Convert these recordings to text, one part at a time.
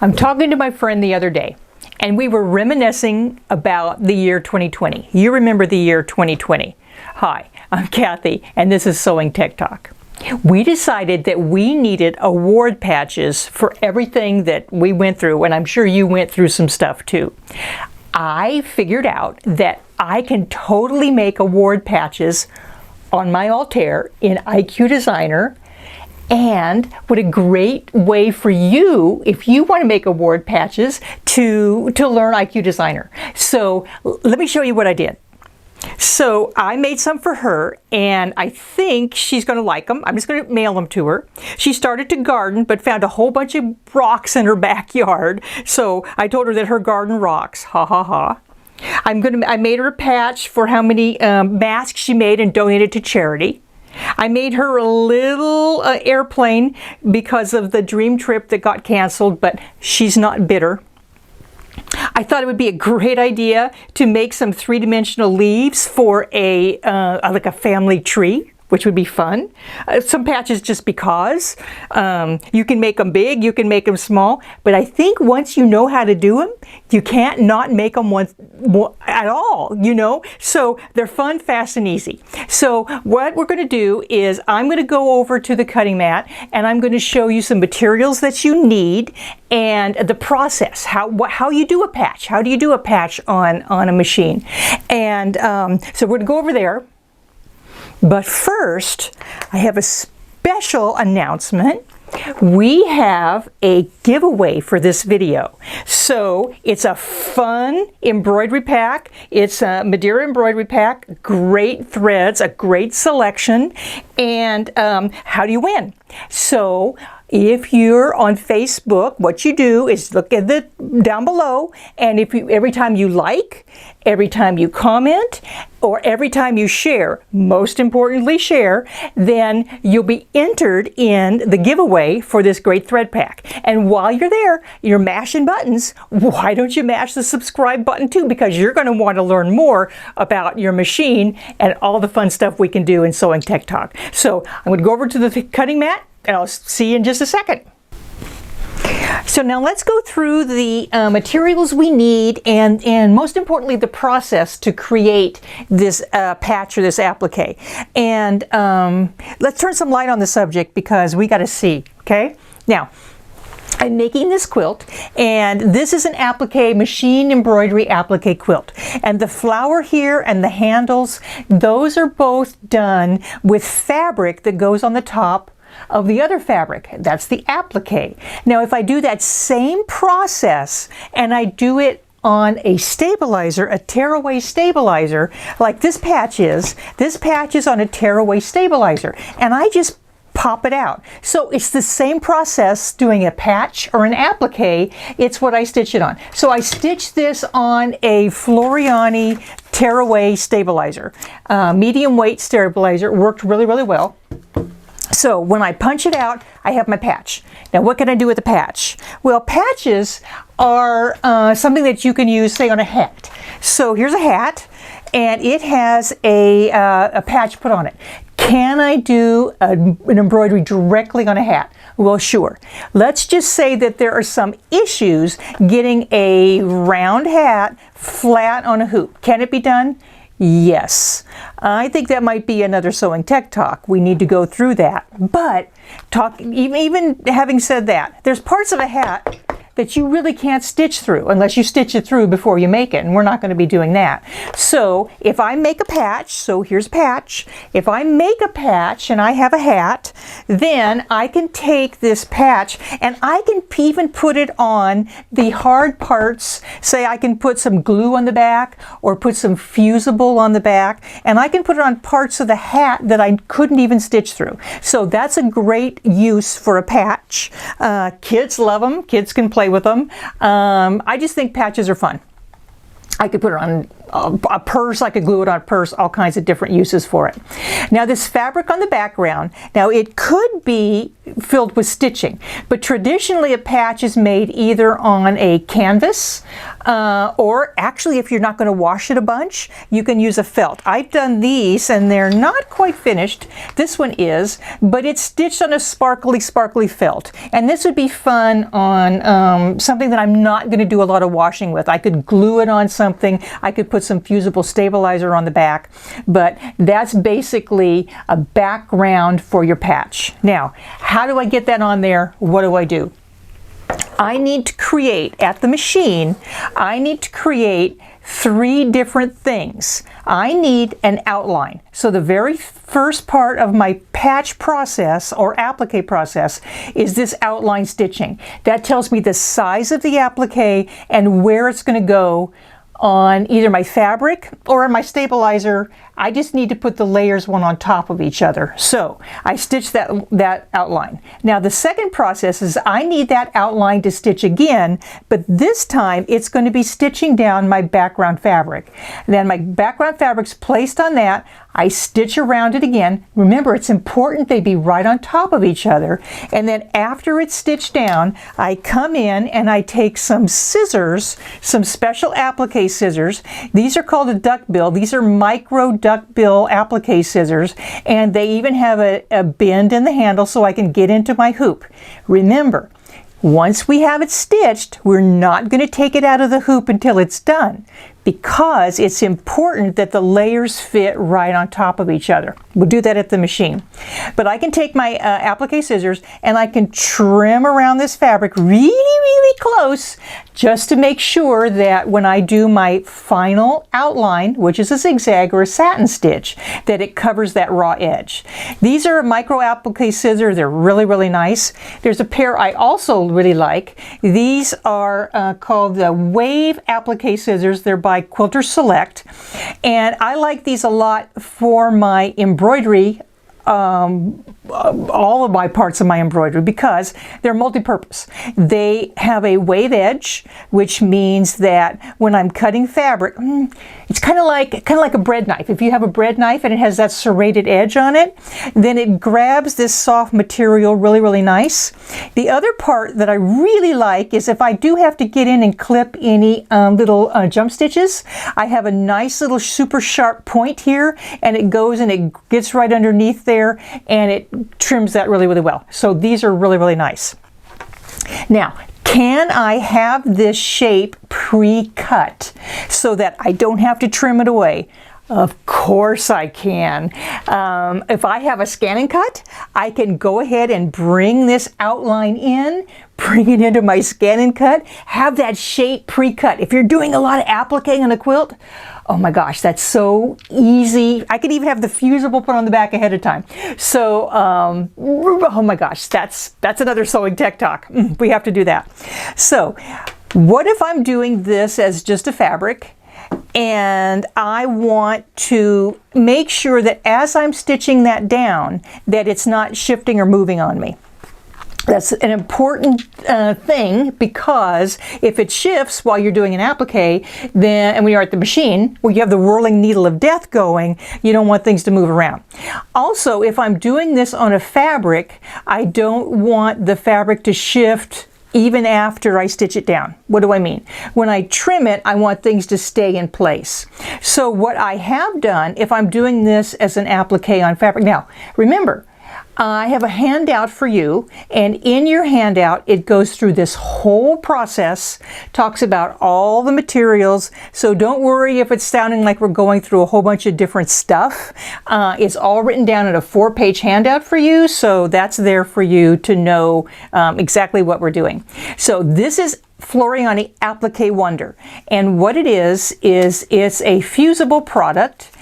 I'm talking to my friend the other day, and we were reminiscing about the year 2020. You remember the year 2020. Hi, I'm Cathy, and this is Sewing Tech Talk. We decided that we needed award patches for everything that we went through, and I'm sure you went through some stuff too. I figured out that I can totally make award patches on my Altair in IQ Designer. And what a great way for you, if you want to make award patches, to learn IQ Designer. So let me show you what I did. So I made some for her, and I think she's going to like them. I'm just going to mail them to her. She started to garden, but found a whole bunch of rocks in her backyard. So I told her that her garden rocks. Ha ha ha. I made her a patch for how many masks she made and donated to charity. I made her a little airplane because of the dream trip that got canceled, but she's not bitter. I thought it would be a great idea to make some three-dimensional leaves for like a family tree, which would be fun. Some patches just because. You can make them big, you can make them small, but I think once you know how to do them, you can't not make them at all, you know? So they're fun, fast, and easy. So what we're going to do is I'm going to go over to the cutting mat, and I'm going to show you some materials that you need and the process, how you do a patch. How do you do a patch on a machine? And so we're going to go over there. But first, I have a special announcement. We have a giveaway for this video. So it's a fun embroidery pack. It's a Madeira embroidery pack, great threads, a great selection. And how do you win? So if you're on Facebook, what you do is look at the down below, and every time you like, every time you comment, or every time you share, most importantly share, then you'll be entered in the giveaway for this great thread pack. And while you're there, you're mashing buttons. Why don't you mash the subscribe button too? Because you're going to want to learn more about your machine and all the fun stuff we can do in Sewing Tech Talk. So I'm going to go over to the cutting mat, and I'll see you in just a second. So now let's go through the materials we need and most importantly the process to create this patch or this applique. And let's turn some light on the subject because we got to see, okay? Now, I'm making this quilt, and this is an applique, machine embroidery applique quilt. And the flower here and the handles, those are both done with fabric that goes on the top of the other fabric. That's the applique. Now if I do that same process and I do it on a stabilizer, a tearaway stabilizer, like this patch is on a tearaway stabilizer, and I just pop it out. So it's the same process doing a patch or an applique. It's what I stitch it on. So I stitched this on a Floriani tearaway stabilizer. Medium weight stabilizer, worked really, really well. So when I punch it out, I have my patch. Now what can I do with a patch? Well, patches are something that you can use, say, on a hat. So here's a hat, and it has a patch put on it. Can I do an embroidery directly on a hat? Well, sure. Let's just say that there are some issues getting a round hat flat on a hoop. Can it be done? Yes. I think that might be another Sewing Tech Talk. We need to go through that. But even having said that, there's parts of a hat that you really can't stitch through unless you stitch it through before you make it, and we're not going to be doing that. So if I make a patch, so here's a patch, if I make a patch and I have a hat, then I can take this patch and I can even put it on the hard parts. Say I can put some glue on the back or put some Fusible on the back, and I can put it on parts of the hat that I couldn't even stitch through. So that's a great use for a patch. Kids love them. Kids can play with them. I just think patches are fun. I could put it on a purse, I could glue it on a purse, all kinds of different uses for it. Now this fabric on the background, now it could be filled with stitching, but traditionally a patch is made either on a canvas or actually if you're not going to wash it a bunch, you can use a felt. I've done these and they're not quite finished. This one is, but it's stitched on a sparkly felt. And this would be fun on something that I'm not going to do a lot of washing with. I could glue it on something, I could put some fusible stabilizer on the back, but that's basically a background for your patch. Now, how do I get that on there? What do? I need to create, at the machine, I need to create 3 different things. I need an outline. So the very first part of my patch process or applique process is this outline stitching. That tells me the size of the applique and where it's going to go on either my fabric or on my stabilizer. I just need to put the layers one on top of each other. So I stitch that outline. Now the second process is I need that outline to stitch again, but this time it's going to be stitching down my background fabric. Then my background fabric's placed on that. I stitch around it again. Remember, it's important they be right on top of each other. And then after it's stitched down, I come in and I take some scissors, some special applique scissors. These are called a duckbill. These are micro duckbill applique scissors, and they even have a bend in the handle so I can get into my hoop. Remember, once we have it stitched, we're not going to take it out of the hoop until it's done, because it's important that the layers fit right on top of each other. We'll do that at the machine. But I can take my applique scissors and I can trim around this fabric really close, just to make sure that when I do my final outline, which is a zigzag or a satin stitch, that it covers that raw edge. These are micro applique scissors. They're really nice. There's a pair I also really like. These are called the Wave applique scissors. They're by Quilter Select, and I like these a lot for my embroidery, all of my parts of my embroidery, because they're multi-purpose. They have a wave edge, which means that when I'm cutting fabric, it's kind of like a bread knife. If you have a bread knife and it has that serrated edge on it, then it grabs this soft material really nice. The other part that I really like is if I do have to get in and clip any little jump stitches, I have a nice little super sharp point here, and it goes and it gets right underneath there, and it trims that really well. So these are really nice. Now, can I have this shape pre-cut so that I don't have to trim it away? Of course I can. If I have a scan and cut, I can go ahead and bring this outline in, bring it into my scan and cut, have that shape pre-cut. If you're doing a lot of appliquing on a quilt, oh my gosh, that's so easy. I could even have the fusible put on the back ahead of time. So, oh my gosh, that's another sewing tech talk. We have to do that. So, what if I'm doing this as just a fabric, and I want to make sure that as I'm stitching that down, that it's not shifting or moving on me? That's an important thing, because if it shifts while you're doing an applique, then, and when you're at the machine where you have the whirling needle of death going, you don't want things to move around. Also, if I'm doing this on a fabric, I don't want the fabric to shift even after I stitch it down. What do I mean? When I trim it, I want things to stay in place. So what I have done, if I'm doing this as an applique on fabric, now remember, I have a handout for you, and in your handout it goes through this whole process, talks about all the materials, so don't worry if it's sounding like we're going through a whole bunch of different stuff. It's all written down in a 4-page handout for you, so that's there for you to know exactly what we're doing. So this is Floriani Applique Wonder, and what it is it's a fusible product.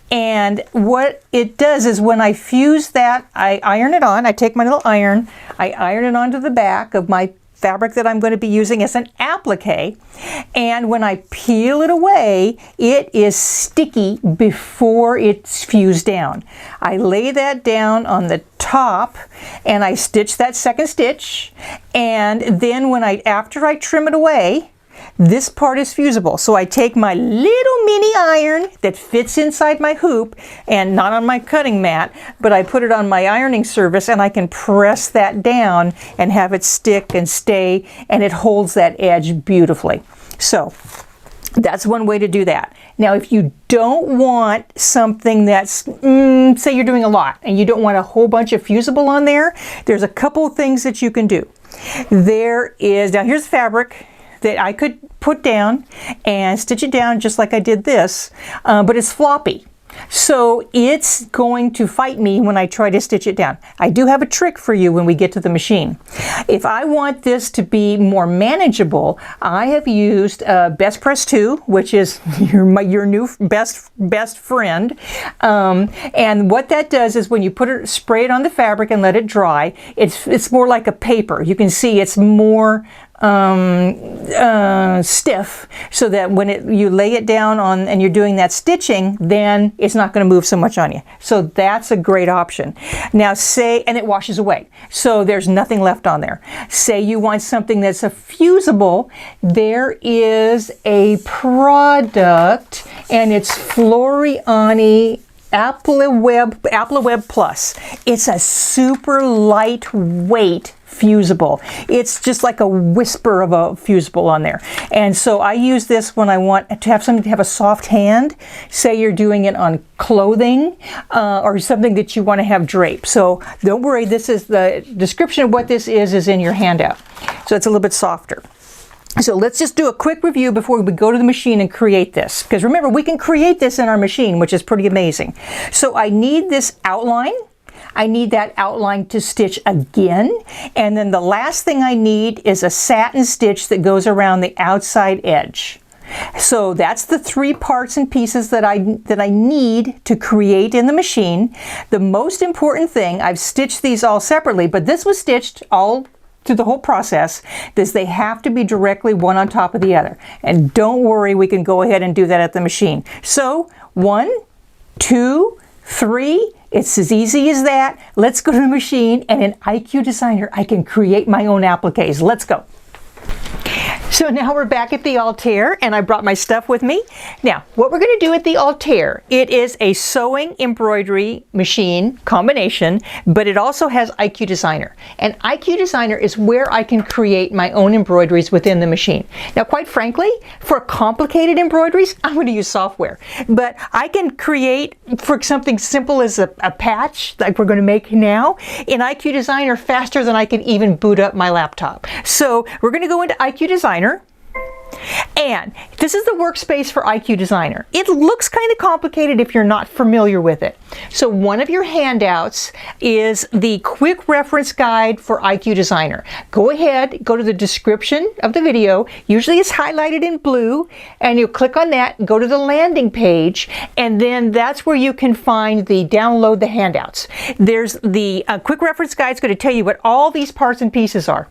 And what it does is when I fuse that, I iron it on. I take my little iron, I iron it onto the back of my fabric that I'm going to be using as an applique. And when I peel it away, it is sticky before it's fused down. I lay that down on the top and I stitch that second stitch. And then after I trim it away, this part is fusible. So I take my little mini iron that fits inside my hoop, and not on my cutting mat, but I put it on my ironing surface, and I can press that down and have it stick and stay, and it holds that edge beautifully. So that's one way to do that. Now, if you don't want something that's, say you're doing a lot and you don't want a whole bunch of fusible on there, there's a couple things that you can do. There is, now here's fabric that I could put down and stitch it down just like I did this, but it's floppy. So it's going to fight me when I try to stitch it down. I do have a trick for you when we get to the machine. If I want this to be more manageable, I have used Best Press 2, which is your new best friend. And what that does is when you spray it on the fabric and let it dry, it's more like a paper. You can see it's more stiff, so that when you lay it down on and you're doing that stitching, then it's not going to move so much on you. So that's a great option. Now and it washes away, so there's nothing left on there. Say you want something that's a fusible, there is a product, and it's Floriani Appleweb Plus. It's a super lightweight fusible. It's just like a whisper of a fusible on there. And so I use this when I want to have something to have a soft hand. Say you're doing it on clothing or something that you want to have draped. So don't worry, this is the description of what this is in your handout. So it's a little bit softer. So let's just do a quick review before we go to the machine and create this. Because remember, we can create this in our machine, which is pretty amazing. So I need this outline. I need that outline to stitch again. And then the last thing I need is a satin stitch that goes around the outside edge. So that's the 3 parts and pieces that I need to create in the machine. The most important thing, I've stitched these all separately, but this was stitched all through the whole process, is they have to be directly one on top of the other. And don't worry, we can go ahead and do that at the machine. So 1, 2, 3, it's as easy as that. Let's go to the machine, and in IQ Designer, I can create my own appliques. Let's go. So now we're back at the Altair, and I brought my stuff with me. Now, what we're going to do at the Altair, it is a sewing embroidery machine combination, but it also has IQ Designer. And IQ Designer is where I can create my own embroideries within the machine. Now, quite frankly, for complicated embroideries, I'm going to use software. But I can create, for something simple as a patch, like we're going to make now, in IQ Designer faster than I can even boot up my laptop. So we're going to go into IQ Designer. And this is the workspace for IQ Designer. It looks kind of complicated if you're not familiar with it. So one of your handouts is the quick reference guide for IQ Designer. Go ahead, go to the description of the video. Usually it's highlighted in blue, and you click on that, go to the landing page, and then that's where you can find the download the handouts. There's the quick reference guide. It's going to tell you what all these parts and pieces are.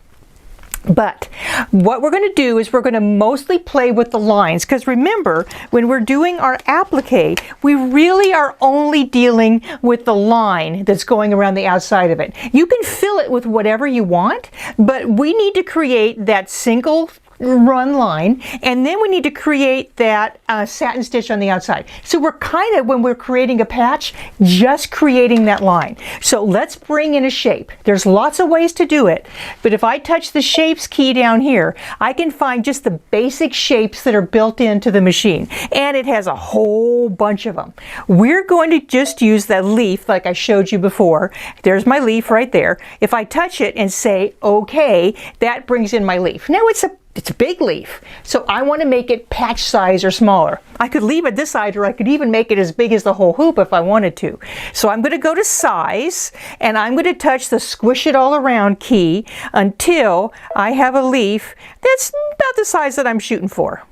But what we're going to do is we're going to mostly play with the lines, because remember, when we're doing our applique, we really are only dealing with the line that's going around the outside of it. You can fill it with whatever you want, but we need to create that single run line, and then we need to create that satin stitch on the outside. So we're kind of, when we're creating a patch, just creating that line. So let's bring in a shape. There's lots of ways to do it, but if I touch the shapes key down here, I can find just the basic shapes that are built into the machine, and it has a whole bunch of them. We're going to just use that leaf like I showed you before. There's my leaf right there. If I touch it and say okay, that brings in my leaf. Now it's a big leaf, so I want to make it patch size or smaller. I could leave it this size, or I could even make it as big as the whole hoop if I wanted to. So I'm going to go to size, and I'm going to touch the squish it all around key until I have a leaf that's about the size that I'm shooting for.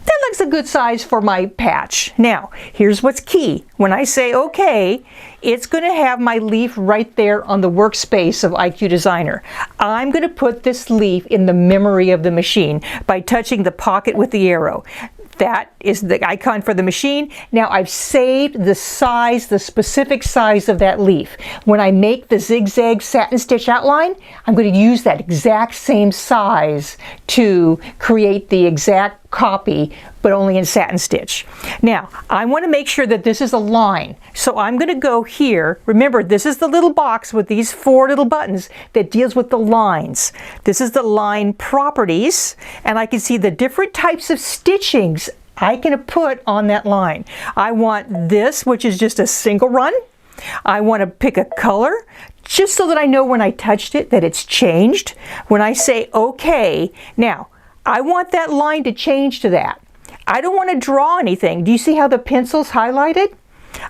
That looks a good size for my patch. Now, here's what's key. When I say okay, it's going to have my leaf right there on the workspace of IQ Designer. I'm going to put this leaf in the memory of the machine by touching the pocket with the arrow. That is the icon for the machine. Now I've saved the size, the specific size of that leaf. When I make the zigzag satin stitch outline, I'm going to use that exact same size to create the exact copy, but only in satin stitch. Now, I want to make sure that this is a line. So I'm going to go here. Remember, this is the little box with these 4 little buttons that deals with the lines. This is the line properties, and I can see the different types of stitchings I can put on that line. I want this, which is just a single run. I want to pick a color, just so that I know when I touched it that it's changed. When I say OK, now, I want that line to change to that. I don't want to draw anything. Do you see how the pencil's highlighted?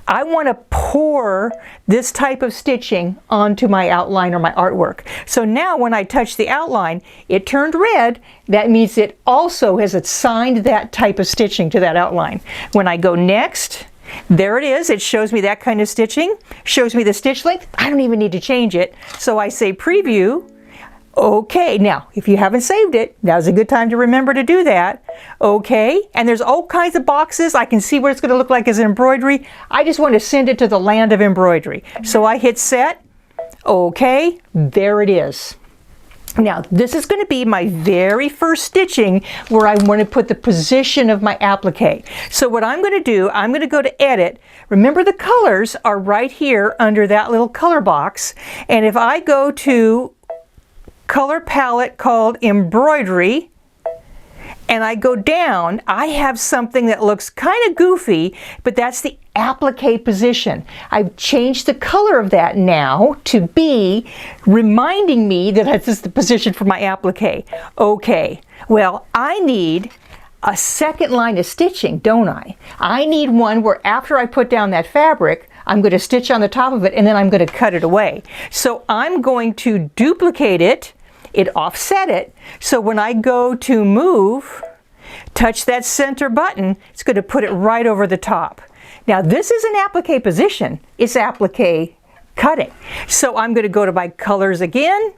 I want to pour this type of stitching onto my outline or my artwork. So now when I touch the outline, it turned red. That means it also has assigned that type of stitching to that outline. When I go next, there it is. It shows me that kind of stitching. Shows me the stitch length. I don't even need to change it. So I say preview. Okay, now if you haven't saved it, now's a good time to remember to do that. Okay, and there's all kinds of boxes. I can see what it's going to look like as embroidery. I just want to send it to the land of embroidery. So I hit set. Okay, there it is. Now this is going to be my very first stitching where I want to put the position of my applique. So what I'm going to do, I'm going to go to edit. Remember the colors are right here under that little color box. And if I go to color palette called embroidery and I go down, I have something that looks kind of goofy, but that's the applique position. I've changed the color of that now to be reminding me that this is the position for my applique. Okay, well, I need a second line of stitching, don't I? I need one where after I put down that fabric, I'm going to stitch on the top of it and then I'm going to cut it away. So I'm going to duplicate it, offset it, so when I go to move, touch that center button, it's going to put it right over the top. Now this is an applique position, it's applique cutting. So I'm going to go to my colors again,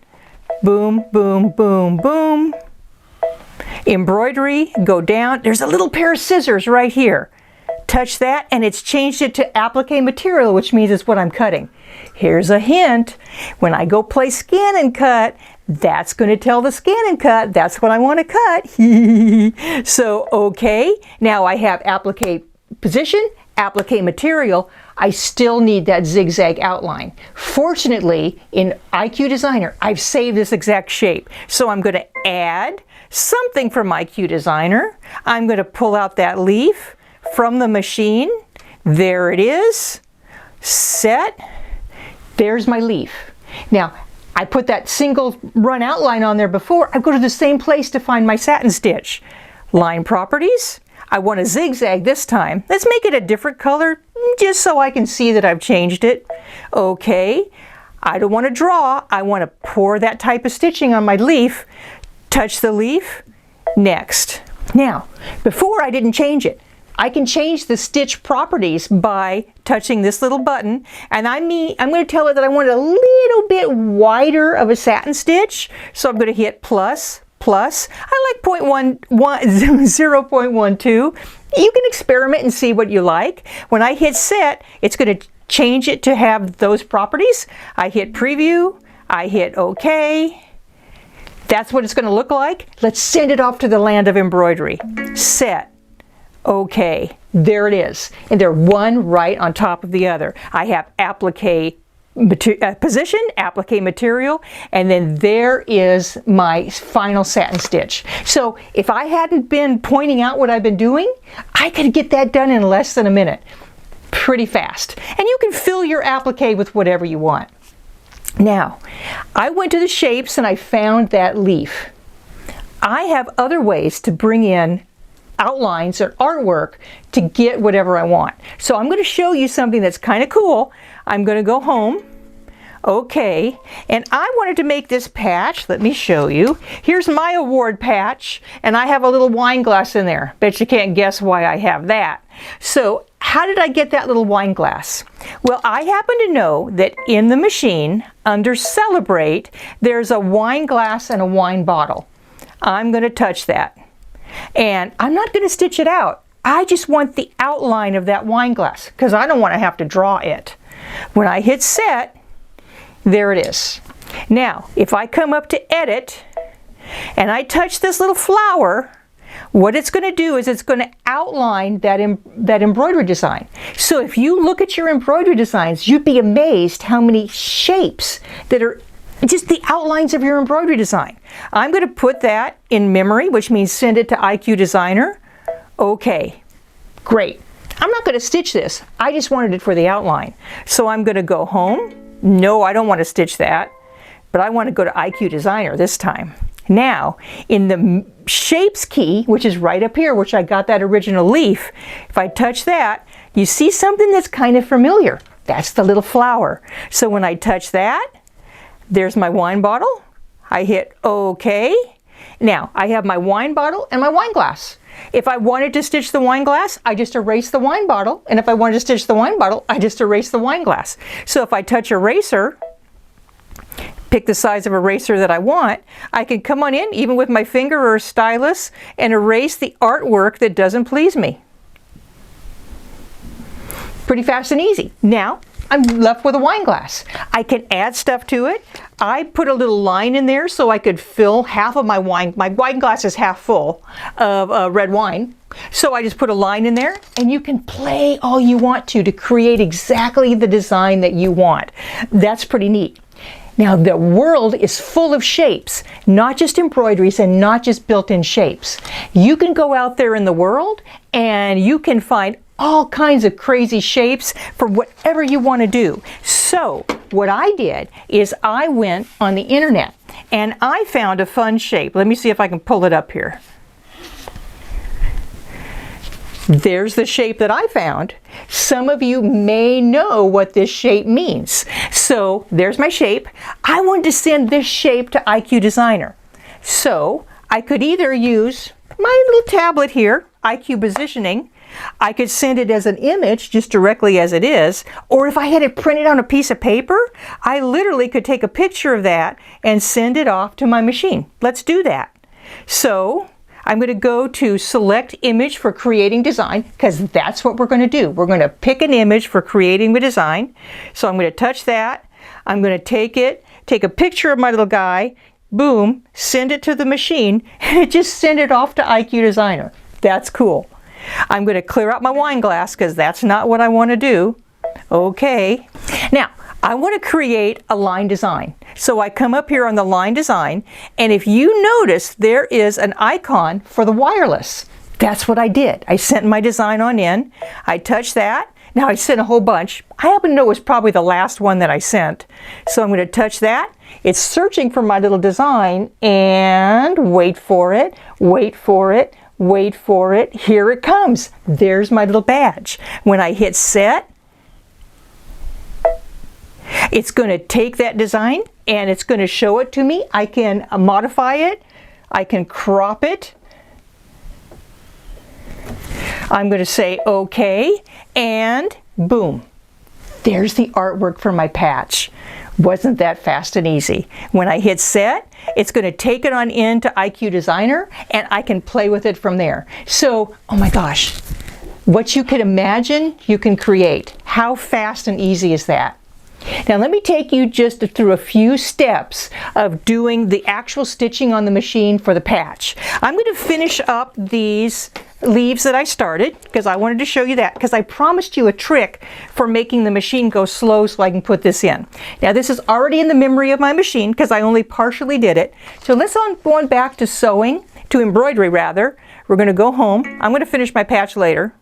boom, boom, boom, boom. Embroidery, go down, there's a little pair of scissors right here. Touch that and it's changed it to applique material, which means it's what I'm cutting. Here's a hint. When I go play scan and cut, that's going to tell the scan and cut that's what I want to cut. So okay, now I have applique position, applique material. I still need that zigzag outline. Fortunately, in IQ Designer, I've saved this exact shape. So I'm going to add something from IQ Designer. I'm going to pull out that leaf from the machine. There it is. Set. There's my leaf. Now, I put that single run outline on there before. I go to the same place to find my satin stitch. Line properties. I want a zigzag this time. Let's make it a different color just so I can see that I've changed it. Okay. I don't want to draw. I want to pour that type of stitching on my leaf. Touch the leaf. Next. Now, before I didn't change it. I can change the stitch properties by touching this little button, and I'm going to tell it that I want a little bit wider of a satin stitch, so I'm going to hit plus, plus. I like 0.12. You can experiment and see what you like. When I hit set, it's going to change it to have those properties. I hit preview, I hit OK. That's what it's going to look like. Let's send it off to the land of embroidery. Set. Okay, there it is. And they're one right on top of the other. I have applique position, applique material, and then there is my final satin stitch. So if I hadn't been pointing out what I've been doing, I could get that done in less than a minute. Pretty fast. And you can fill your applique with whatever you want. Now, I went to the shapes and I found that leaf. I have other ways to bring in outlines or artwork to get whatever I want. So I'm going to show you something that's kind of cool. I'm going to go home. Okay, and I wanted to make this patch. Let me show you. Here's my award patch, and I have a little wine glass in there. Bet you can't guess why I have that. So how did I get that little wine glass? Well, I happen to know that in the machine under Celebrate, there's a wine glass and a wine bottle. I'm going to touch that. And I'm not going to stitch it out. I just want the outline of that wine glass because I don't want to have to draw it. When I hit set, there it is. Now, if I come up to edit and I touch this little flower, what it's going to do is it's going to outline that embroidery design. So if you look at your embroidery designs, you'd be amazed how many shapes that are just the outlines of your embroidery design. I'm going to put that in memory, which means send it to IQ Designer. Okay, great. I'm not going to stitch this. I just wanted it for the outline. So I'm going to go home. No, I don't want to stitch that, but I want to go to IQ Designer this time. Now, in the Shapes key, which is right up here, which I got that original leaf, if I touch that, you see something that's kind of familiar. That's the little flower. So when I touch that, there's my wine bottle. I hit OK. Now, I have my wine bottle and my wine glass. If I wanted to stitch the wine glass, I just erase the wine bottle. And if I wanted to stitch the wine bottle, I just erase the wine glass. So if I touch eraser, pick the size of eraser that I want, I can come on in, even with my finger or a stylus, and erase the artwork that doesn't please me. Pretty fast and easy. Now, I'm left with a wine glass. I can add stuff to it. I put a little line in there so I could fill half of my wine. My wine glass is half full of red wine. So I just put a line in there, and you can play all you want to create exactly the design that you want. That's pretty neat. Now, the world is full of shapes, not just embroideries and not just built-in shapes. You can go out there in the world and you can find all kinds of crazy shapes for whatever you want to do. So what I did is I went on the internet and I found a fun shape. Let me see if I can pull it up here. There's the shape that I found. Some of you may know what this shape means. So there's my shape. I wanted to send this shape to IQ Designer. So I could either use my little tablet here, IQ Positioning. I could send it as an image just directly as it is, or if I had it printed on a piece of paper, I literally could take a picture of that and send it off to my machine. Let's do that. So I'm going to go to Select Image for Creating Design, because that's what we're going to do. We're going to pick an image for creating the design. So I'm going to touch that. I'm going to take a picture of my little guy, boom, send it to the machine, and it just sent it off to IQ Designer. That's cool. I'm going to clear out my wine glass because that's not what I want to do. Okay. Now, I want to create a line design. So I come up here on the line design, and if you notice, there is an icon for the wireless. That's what I did. I sent my design on in. I touched that. Now I sent a whole bunch. I happen to know it was probably the last one that I sent. So I'm going to touch that. It's searching for my little design, and wait for it, wait for it, wait for it. Here it comes. There's my little badge. When I hit set, it's going to take that design and it's going to show it to me. I can modify it. I can crop it. I'm going to say OK, and boom. There's the artwork for my patch. Wasn't that fast and easy? When I hit set, it's going to take it on into IQ Designer, and I can play with it from there. So, oh my gosh, what you can imagine, you can create. How fast and easy is that? Now let me take you just through a few steps of doing the actual stitching on the machine for the patch. I'm going to finish up these leaves that I started because I wanted to show you that, because I promised you a trick for making the machine go slow so I can put this in. Now this is already in the memory of my machine because I only partially did it. So let's go on back to sewing, to embroidery rather. We're going to go home. I'm going to finish my patch later.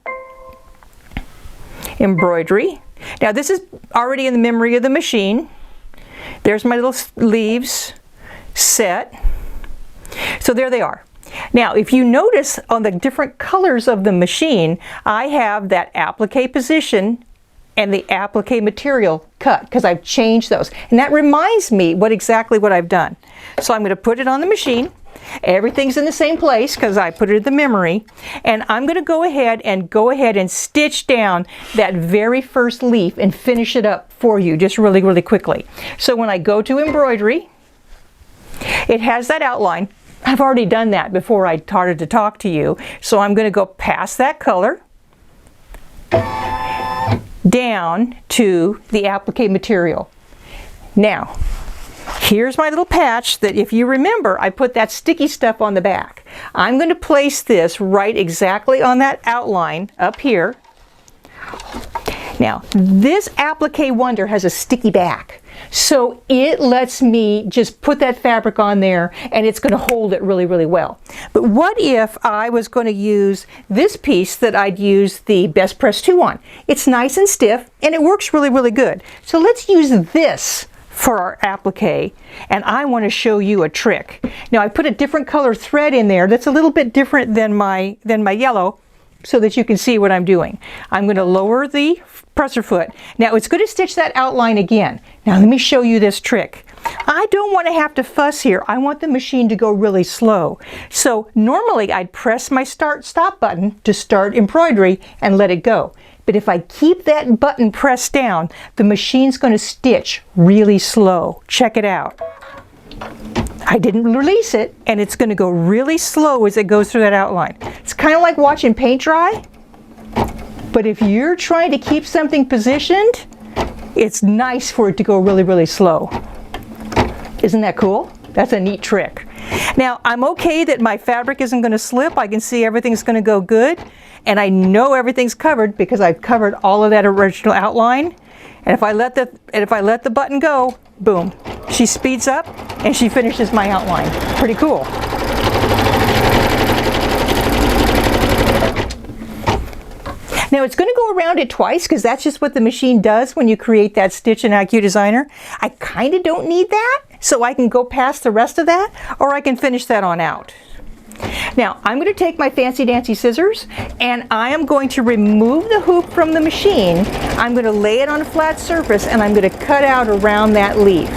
Embroidery. Now this is already in the memory of the machine. There's my little leaves set. So there they are. Now if you notice on the different colors of the machine, I have that applique position and the applique material cut because I've changed those. And that reminds me exactly what I've done. So I'm going to put it on the machine. Everything's in the same place because I put it in the memory, and I'm going to go ahead and stitch down that very first leaf and finish it up for you just really quickly. So when I go to embroidery, it has that outline. I've already done that before I started to talk to you. So I'm going to go past that color down to the applique material. Now, here's my little patch that, if you remember, I put that sticky stuff on the back. I'm going to place this right exactly on that outline up here. Now, this applique Wonder has a sticky back, so it lets me just put that fabric on there and it's going to hold it really, really well. But what if I was going to use this piece that I'd use the Best Press 2 on? It's nice and stiff and it works really, really good. So let's use this for our applique, and I want to show you a trick. Now, I put a different color thread in there that's a little bit different than my yellow, so that you can see what I'm doing. I'm going to lower the presser foot. Now it's going to stitch that outline again. Now let me show you this trick. I don't want to have to fuss here. I want the machine to go really slow. So normally I'd press my stop button to start embroidery and let it go. But if I keep that button pressed down, the machine's going to stitch really slow. Check it out. I didn't release it, and it's going to go really slow as it goes through that outline. It's kind of like watching paint dry, but if you're trying to keep something positioned, it's nice for it to go really, really slow. Isn't that cool? That's a neat trick. Now, I'm okay that my fabric isn't going to slip. I can see everything's going to go good, and I know everything's covered because I've covered all of that original outline. And if I let the button go, boom, she speeds up and she finishes my outline. Pretty cool. Now it's going to go around it twice because that's just what the machine does when you create that stitch in IQ Designer. I kind of don't need that, so I can go past the rest of that, or I can finish that on out. Now I'm going to take my fancy dancy scissors and I am going to remove the hoop from the machine. I'm going to lay it on a flat surface and I'm going to cut out around that leaf.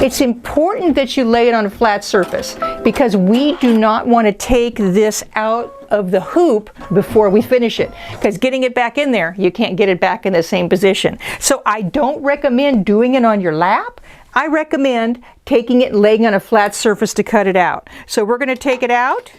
It's important that you lay it on a flat surface because we do not want to take this out of the hoop before we finish it, because getting it back in there, you can't get it back in the same position. So I don't recommend doing it on your lap. I recommend taking it and laying on a flat surface to cut it out. So we're going to take it out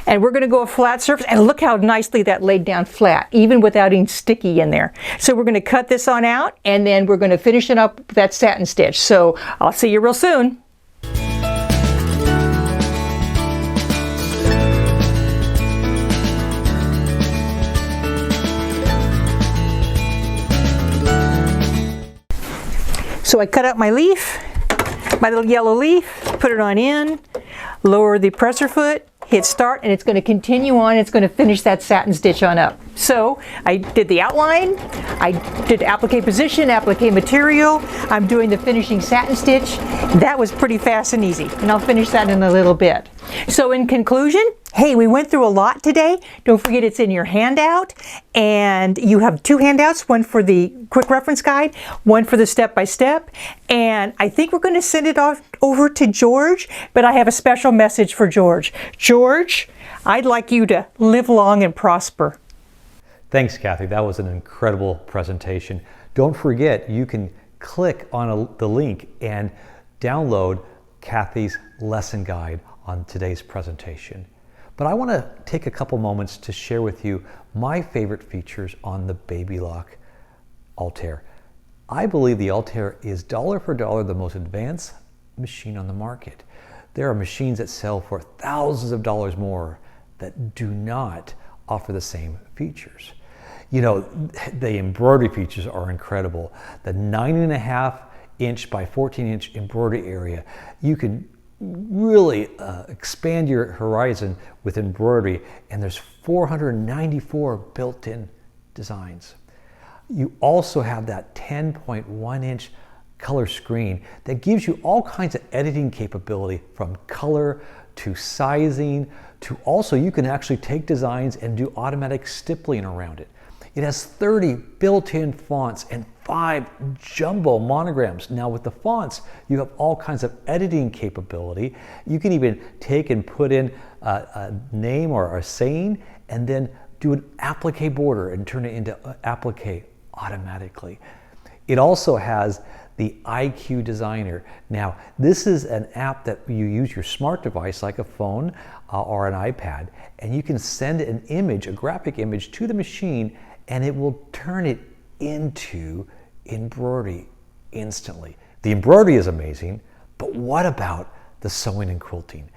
and we're going to go a flat surface, and look how nicely that laid down flat, even without any sticky in there. So we're going to cut this on out and then we're going to finish it up with that satin stitch. So I'll see you real soon. So I cut out my leaf, my little yellow leaf, put it on in, lower the presser foot, hit start, and it's going to continue on. It's going to finish that satin stitch on up. So I did the outline, I did applique position, applique material, I'm doing the finishing satin stitch. That was pretty fast and easy, and I'll finish that in a little bit. So in conclusion, hey, we went through a lot today. Don't forget it's in your handout, and you have two handouts, one for the quick reference guide, one for the step-by-step, and I think we're going to send it off over to George, but I have a special message for George. George, I'd like you to live long and prosper. Thanks, Cathy. That was an incredible presentation. Don't forget, you can click on the link and download Cathy's lesson guide on today's presentation. But I want to take a couple moments to share with you my favorite features on the Baby Lock Altair. I believe the Altair is dollar for dollar the most advanced machine on the market. There are machines that sell for thousands of dollars more that do not offer the same features. You know, the embroidery features are incredible. The 9.5 inch by 14 inch embroidery area, you can really expand your horizon with embroidery, and there's 494 built-in designs. You also have that 10.1 inch color screen that gives you all kinds of editing capability, from color to sizing to also you can actually take designs and do automatic stippling around it. It has 30 built-in fonts and 5 jumbo monograms. Now with the fonts, you have all kinds of editing capability. You can even take and put in a name or a saying and then do an applique border and turn it into applique automatically. It also has the IQ Designer. Now, this is an app that you use your smart device like a phone or an iPad, and you can send an image, a graphic image, to the machine, and it will turn it into embroidery instantly. The embroidery is amazing, but what about the sewing and quilting?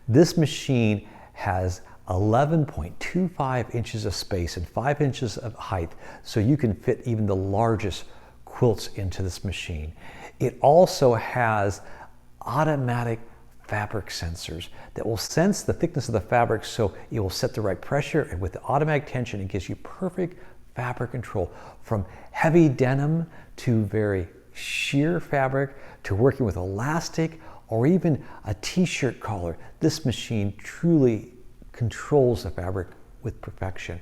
This machine has 11.25 inches of space and 5 inches of height, so you can fit even the largest quilts into this machine. It also has automatic fabric sensors that will sense the thickness of the fabric, so it will set the right pressure, and with the automatic tension it gives you perfect fabric control, from heavy denim to very sheer fabric to working with elastic or even a t-shirt collar. This machine truly controls the fabric with perfection.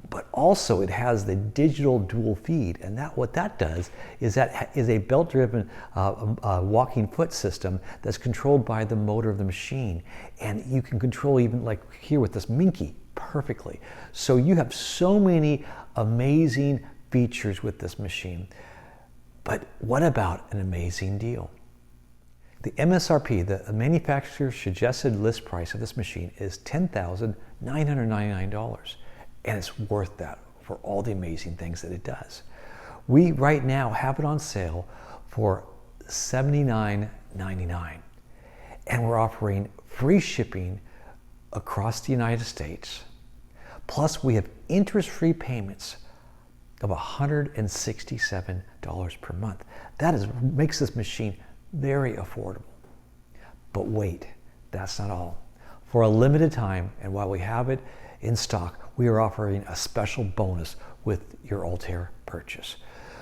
But also it has the digital dual feed, and what that does is that is a belt-driven walking foot system that's controlled by the motor of the machine, and you can control, even like here with this Minky, perfectly. So you have so many amazing features with this machine. But what about an amazing deal? The MSRP, the manufacturer's suggested list price of this machine, is $10,999. And it's worth that for all the amazing things that it does. We right now have it on sale for $79.99. And we're offering free shipping across the United States. Plus we have interest-free payments of $167 per month. That makes this machine very affordable. But wait, that's not all. For a limited time, and while we have it in stock, we are offering a special bonus with your Altair purchase.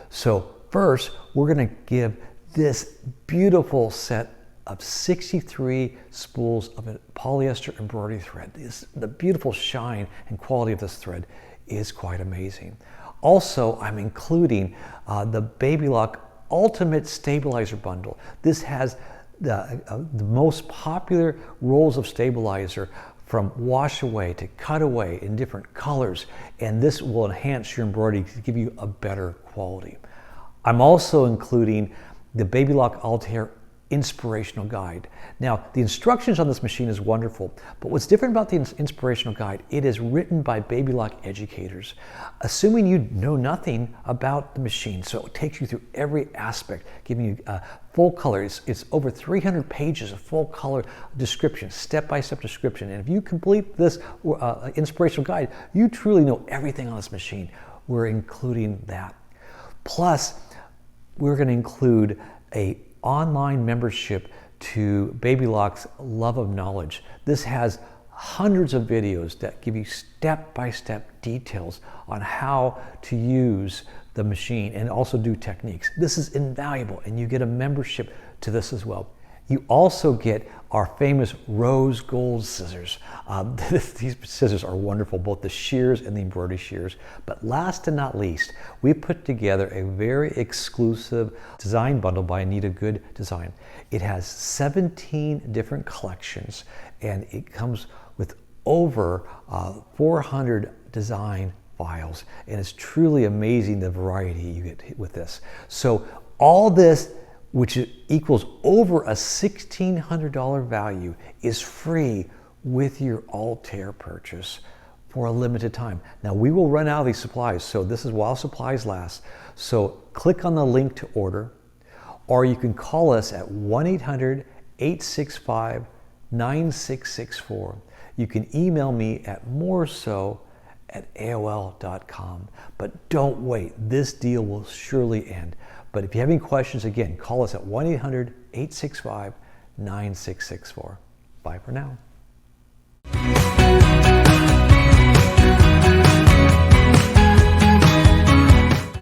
So first, we're going to give this beautiful set of 63 spools of polyester embroidery thread. The beautiful shine and quality of this thread is quite amazing. Also, I'm including the Baby Lock Ultimate Stabilizer Bundle. This has the most popular rolls of stabilizer, from wash away to cut away, in different colors, and this will enhance your embroidery to give you a better quality. I'm also including the Baby Lock Altair Inspirational Guide. Now, the instructions on this machine is wonderful, but what's different about the Inspirational Guide, it is written by Baby Lock educators, assuming you know nothing about the machine. So it takes you through every aspect, giving you full color. It's over 300 pages of full color description, step-by-step description. And if you complete this Inspirational Guide, you truly know everything on this machine. We're including that. Plus, we're going to include a online membership to Baby Lock's Love of Knowledge. This has hundreds of videos that give you step-by-step details on how to use the machine and also do techniques. This is invaluable, and you get a membership to this as well. You also get our famous rose gold scissors. These scissors are wonderful, both the shears and the embroidery shears. But last and not least, we put together a very exclusive design bundle by Anita Good Design. It has 17 different collections, and it comes with over 400 design files. And it's truly amazing the variety you get with this. So all this, which equals over a $1,600 value, is free with your Altair purchase for a limited time. Now, we will run out of these supplies, so this is while supplies last. So click on the link to order, or you can call us at 1-800-865-9664. You can email me at moreso@aol.com. But don't wait, this deal will surely end. But if you have any questions, again, call us at 1-800-865-9664. Bye for now.